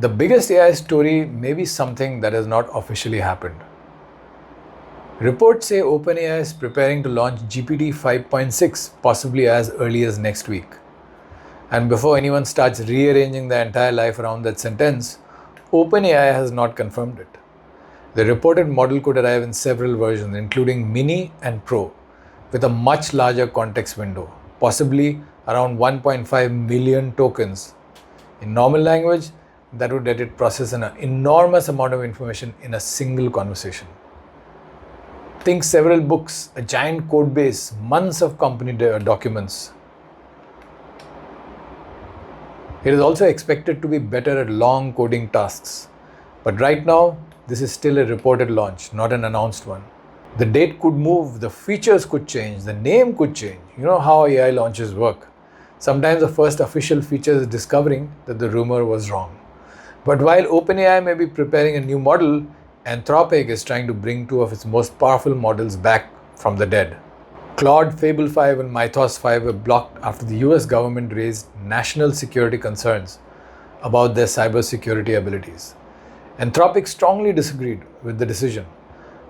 The biggest AI story may be something that has not officially happened. Reports say OpenAI is preparing to launch GPT 5.6, possibly as early as next week. And before anyone starts rearranging their entire life around that sentence, OpenAI has not confirmed it. The reported model could arrive in several versions, including Mini and Pro, with a much larger context window, possibly around 1.5 million tokens. In normal language, that would let it process an enormous amount of information in a single conversation. Think several books, a giant code base, months of company documents. It is also expected to be better at long coding tasks. But right now, this is still a reported launch, not an announced one. The date could move, the features could change, the name could change. You know how AI launches work. Sometimes the first official feature is discovering that the rumor was wrong. But while OpenAI may be preparing a new model, Anthropic is trying to bring two of its most powerful models back from the dead. Claude, Fable 5 and Mythos 5 were blocked after the US government raised national security concerns about their cybersecurity abilities. Anthropic strongly disagreed with the decision.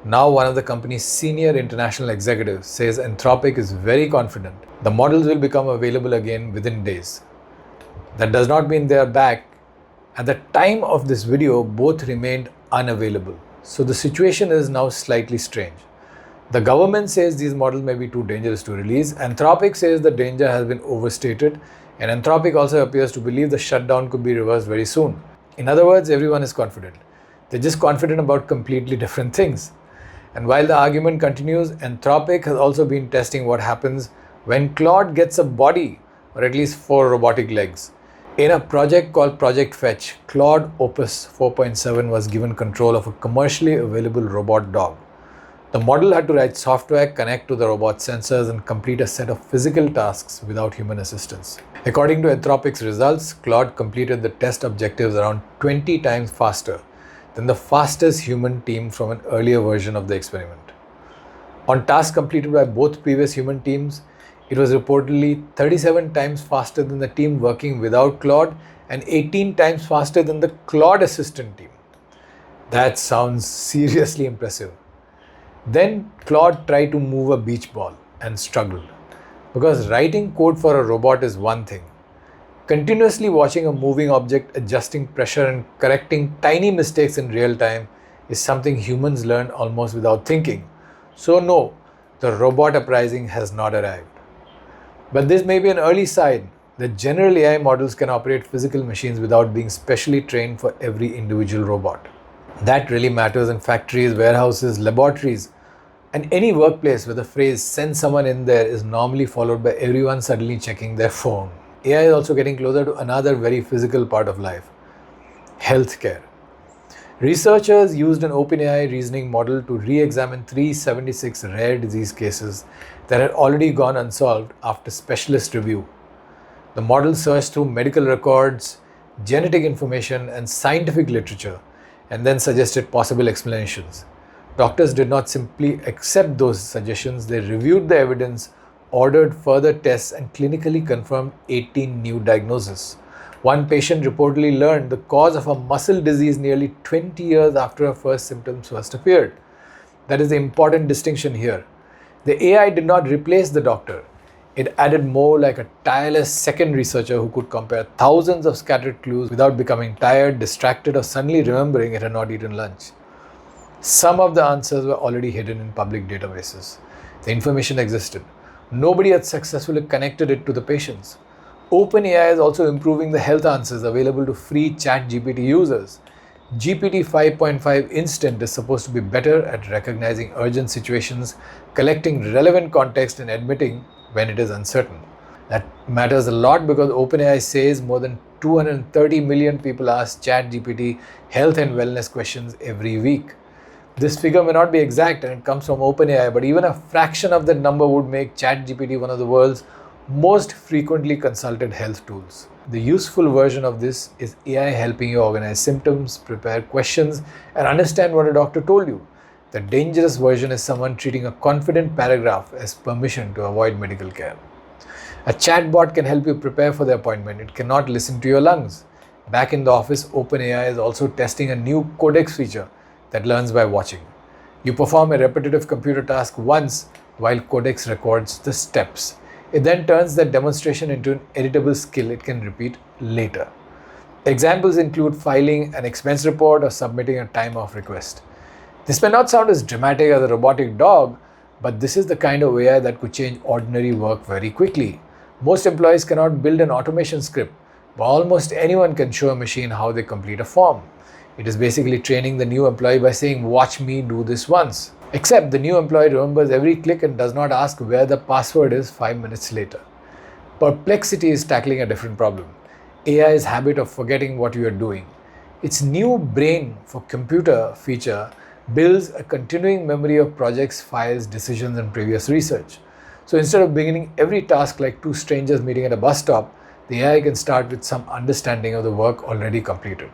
Now one of the company's senior international executives says Anthropic is very confident the models will become available again within days. That does not mean they are back. At the time of this video, both remained unavailable. So the situation is now slightly strange. The government says these models may be too dangerous to release. Anthropic says the danger has been overstated, and Anthropic also appears to believe the shutdown could be reversed very soon. In other words, everyone is confident. They're just confident about completely different things. And while the argument continues, Anthropic has also been testing what happens when Claude gets a body, or at least 4 robotic legs. In a project called Project Fetch, Claude Opus 4.7 was given control of a commercially available robot dog. The model had to write software, connect to the robot's sensors, and complete a set of physical tasks without human assistance. According to Anthropic's results, Claude completed the test objectives around 20 times faster than the fastest human team from an earlier version of the experiment. On tasks completed by both previous human teams, it was reportedly 37 times faster than the team working without Claude and 18 times faster than the Claude assistant team. That sounds seriously impressive. Then Claude tried to move a beach ball and struggled. Because writing code for a robot is one thing. Continuously watching a moving object, adjusting pressure and correcting tiny mistakes in real time is something humans learn almost without thinking. So no, the robot uprising has not arrived. But this may be an early sign that general AI models can operate physical machines without being specially trained for every individual robot. That really matters in factories, warehouses, laboratories, and any workplace where the phrase "send someone in there" is normally followed by everyone suddenly checking their phone. AI is also getting closer to another very physical part of life: healthcare. Researchers used an OpenAI reasoning model to re-examine 376 rare disease cases that had already gone unsolved after specialist review. The model searched through medical records, genetic information, and scientific literature, and then suggested possible explanations. Doctors did not simply accept those suggestions, they reviewed the evidence, ordered further tests, and clinically confirmed 18 new diagnoses. One patient reportedly learned the cause of a muscle disease nearly 20 years after her first symptoms first appeared. That is the important distinction here. The AI did not replace the doctor. It added more like a tireless second researcher who could compare thousands of scattered clues without becoming tired, distracted, or suddenly remembering it had not eaten lunch. Some of the answers were already hidden in public databases. The information existed. Nobody had successfully connected it to the patients. OpenAI is also improving the health answers available to free ChatGPT users. GPT 5.5 Instant is supposed to be better at recognizing urgent situations, collecting relevant context, and admitting when it is uncertain. That matters a lot because OpenAI says more than 230 million people ask ChatGPT health and wellness questions every week. This figure may not be exact and it comes from OpenAI, but even a fraction of that number would make ChatGPT one of the world's most frequently consulted health tools. The useful version of this is AI helping you organize symptoms, prepare questions, and understand what a doctor told you. The dangerous version is someone treating a confident paragraph as permission to avoid medical care. A chatbot can help you prepare for the appointment. It cannot listen to your lungs. Back in the office, OpenAI is also testing a new codex feature that learns by watching. You perform a repetitive computer task once while codex records the steps. It then turns that demonstration into an editable skill it can repeat later. Examples include filing an expense report or submitting a time off request. This may not sound as dramatic as a robotic dog, but this is the kind of AI that could change ordinary work very quickly. Most employees cannot build an automation script, but almost anyone can show a machine how they complete a form. It is basically training the new employee by saying, "Watch me do this once." Except the new employee remembers every click and does not ask where the password is 5 minutes later. Perplexity is tackling a different problem. AI's habit of forgetting what you are doing. Its new brain for computer feature builds a continuing memory of projects, files, decisions, and previous research. So instead of beginning every task like two strangers meeting at a bus stop, the AI can start with some understanding of the work already completed.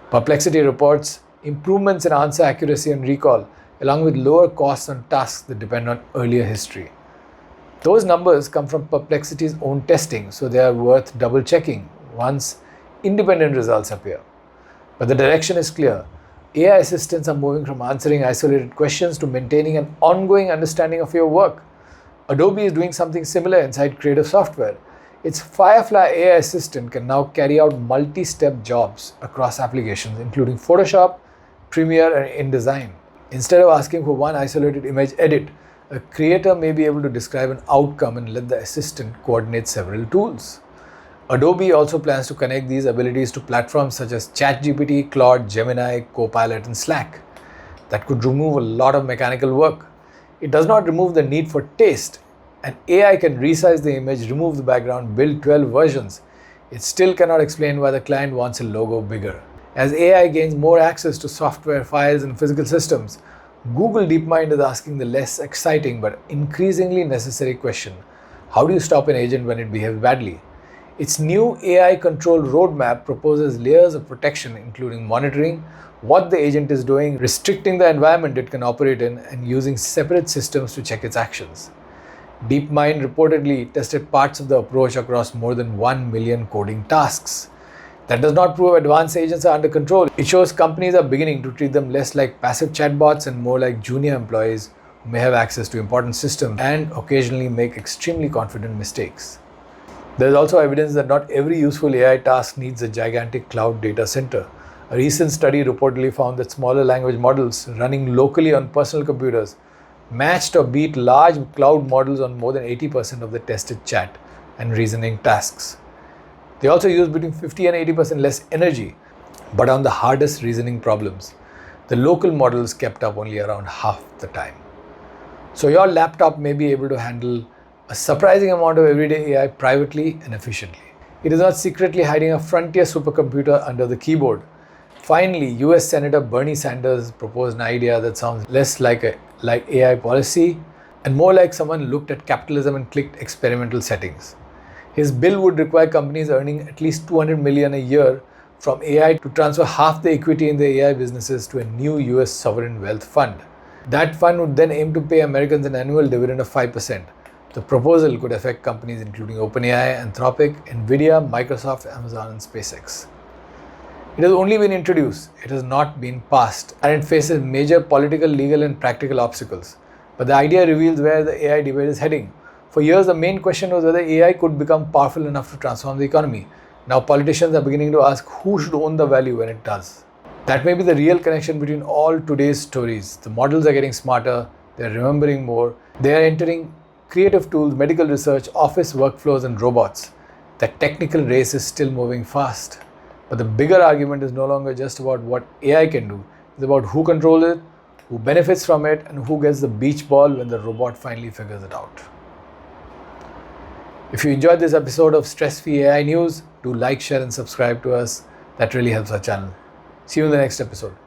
Perplexity reports improvements in answer accuracy and recall, along with lower costs on tasks that depend on earlier history. Those numbers come from Perplexity's own testing, so they are worth double checking once independent results appear. But the direction is clear. AI assistants are moving from answering isolated questions to maintaining an ongoing understanding of your work. Adobe is doing something similar inside creative software. Its Firefly AI assistant can now carry out multi-step jobs across applications, including Photoshop, Premiere, and InDesign. Instead of asking for one isolated image edit, a creator may be able to describe an outcome and let the assistant coordinate several tools. Adobe also plans to connect these abilities to platforms such as ChatGPT, Claude, Gemini, Copilot, and Slack. That could remove a lot of mechanical work. It does not remove the need for taste. An AI can resize the image, remove the background, build 12 versions. It still cannot explain why the client wants a logo bigger. As AI gains more access to software, files, and physical systems, Google DeepMind is asking the less exciting but increasingly necessary question: how do you stop an agent when it behaves badly? Its new AI control roadmap proposes layers of protection, including monitoring what the agent is doing, restricting the environment it can operate in, and using separate systems to check its actions. DeepMind reportedly tested parts of the approach across more than 1 million coding tasks. That does not prove advanced agents are under control. It shows companies are beginning to treat them less like passive chatbots and more like junior employees who may have access to important systems and occasionally make extremely confident mistakes. There is also evidence that not every useful AI task needs a gigantic cloud data center. A recent study reportedly found that smaller language models running locally on personal computers matched or beat large cloud models on more than 80% of the tested chat and reasoning tasks. They also use between 50 and 80% less energy, but on the hardest reasoning problems, the local models kept up only around half the time. So your laptop may be able to handle a surprising amount of everyday AI privately and efficiently. It is not secretly hiding a frontier supercomputer under the keyboard. Finally, US Senator Bernie Sanders proposed an idea that sounds less like AI policy and more like someone looked at capitalism and clicked experimental settings. His bill would require companies earning at least $200 million a year from AI to transfer half the equity in their AI businesses to a new US sovereign wealth fund. That fund would then aim to pay Americans an annual dividend of 5%. The proposal could affect companies including OpenAI, Anthropic, Nvidia, Microsoft, Amazon, and SpaceX. It has only been introduced, it has not been passed, and it faces major political, legal, and practical obstacles. But the idea reveals where the AI debate is heading. For years, the main question was whether AI could become powerful enough to transform the economy. Now politicians are beginning to ask who should own the value when it does. That may be the real connection between all today's stories. The models are getting smarter, they are remembering more, they are entering creative tools, medical research, office workflows, and robots. The technical race is still moving fast. But the bigger argument is no longer just about what AI can do. It's about who controls it, who benefits from it, and who gets the beach ball when the robot finally figures it out. If you enjoyed this episode of Stress-Free AI News, do like, share, and subscribe to us. That really helps our channel. See you in the next episode.